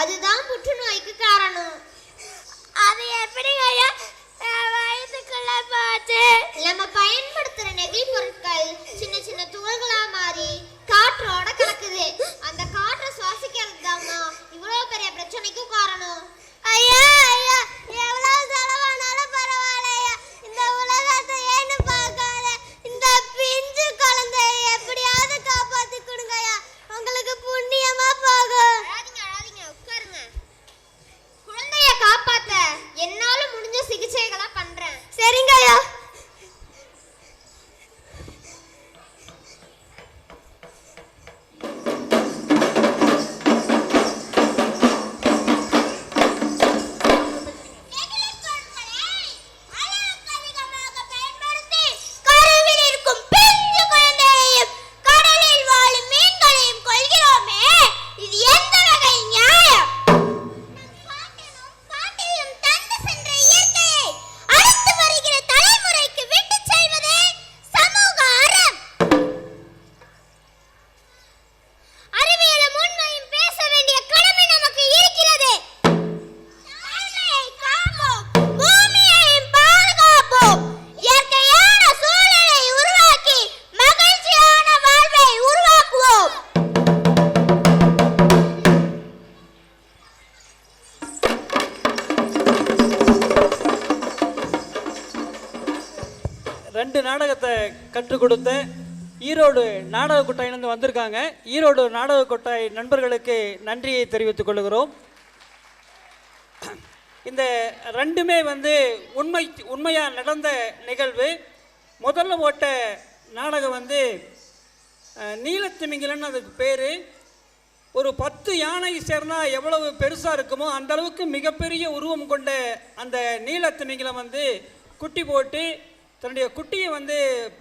அதுதான் புற்றுநோய்க்கு காரணம். அது எப்படிங்க ஐயா வயிற்றுக்குள்ள போச்சு? நம்ம பயன்படுத்துற நெகிழி பொருட்கள் சின்ன சின்ன துகள்களா மாறி காற்றோட கலக்குது. அந்த காற்றை சுவாசிக்கிறது தாம்மா இவ்வளவு பெரிய பிரச்சனைக்கு காரணம். ஐயா ஐயா எவ்வளவு செலவானாலும் பரவாயில்லையா, இந்த உலகத்தை ஏன்னு பார்க்காத இந்த பிஞ்சு குழந்தைய எப்படியாவது காப்பாத்தி கொடுங்க ஐயா, உங்களுக்கு புண்ணியமா போகும். அழாதீங்க உட்காருங்க. குழந்தைய காப்பாத்த என்னால முடிஞ்ச சிகிச்சைகளை பண்றேன். சரிங்க ஐயா. ரெண்டு நாடகத்தை கற்றுக் கொடுத்த ஈரோடு நாடக கொட்டாயிலிருந்து வந்திருக்காங்க. ஈரோடு நாடக கொட்டாய் நண்பர்களுக்கு நன்றியை தெரிவித்துக் கொள்கிறோம். இந்த ரெண்டுமே உண்மையாக நடந்த நிகழ்வு. முதல்ல ஓட்ட நாடகம் நீலத்திமிங்கலன்னு அதுக்கு பேர். ஒரு 10 யானை சேர்ந்தால் எவ்வளவு பெருசாக இருக்குமோ அந்த அளவுக்கு மிகப்பெரிய உருவம் கொண்ட அந்த நீலத்திமிங்கலம் குட்டி போட்டு தன்னுடைய குட்டியை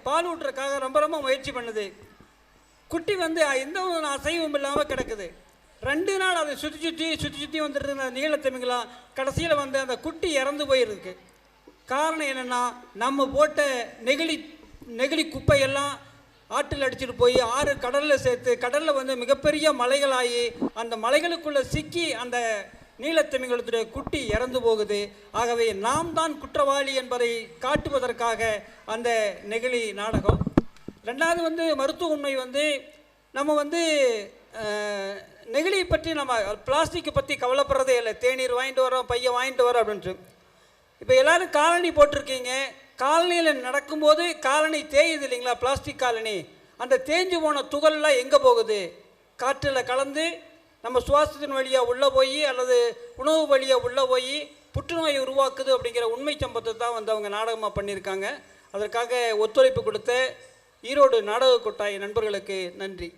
பால் ஊட்டுறதுக்காக ரொம்ப முயற்சி பண்ணுது. குட்டி எந்த ஒரு அசைவும் இல்லாமல் கிடக்குது. 2 நாள் அதை சுற்றி வந்துட்டு அந்த நீலத்திமிங்கலம் கடைசியில் அந்த குட்டி இறந்து போயிருக்கு. காரணம் என்னென்னா, நம்ம போட்ட நெகிழி குப்பையெல்லாம் ஆற்றில் அடிச்சுட்டு போய் கடலில் சேர்த்து கடலில் மிகப்பெரிய மலைகளாகி அந்த மலைகளுக்குள்ளே சிக்கி அந்த நீலத்திமிங்கலத்துடைய குட்டி இறந்து போகுது. ஆகவே நாம் தான் குற்றவாளி என்பதை காட்டுவதற்காக அந்த நெகிழி நாடகம். ரெண்டாவது மருத்துவ உண்மை நம்ம நெகிழியை பற்றி நம்ம பிளாஸ்டிக்கை பற்றி கவலைப்படுறதே இல்லை. தேநீர் வாங்கிட்டு வரோம், பையை வாங்கிட்டு வரோம் அப்படின்ட்டு. இப்போ எல்லோரும் காலனி போட்டிருக்கீங்க. காலனியில் நடக்கும்போது காலனி தேயுது இல்லைங்களா, பிளாஸ்டிக் காலனி. அந்த தேஞ்சு போன துகள்லாம் எங்கே போகுது? காற்றில் கலந்து நம்ம சுவாசத்தின் வழியாக உள்ளே போய் அல்லது உணவு வழியாக உள்ளே போய் புற்றுநோயை உருவாக்குது அப்படிங்கிற உண்மை சம்பவத்தை தான் அவங்க நாடகமாக பண்ணியிருக்காங்க. அதற்காக ஒத்துழைப்பு கொடுத்த ஈரோடு நாடக கொட்டாய் நண்பர்களுக்கு நன்றி.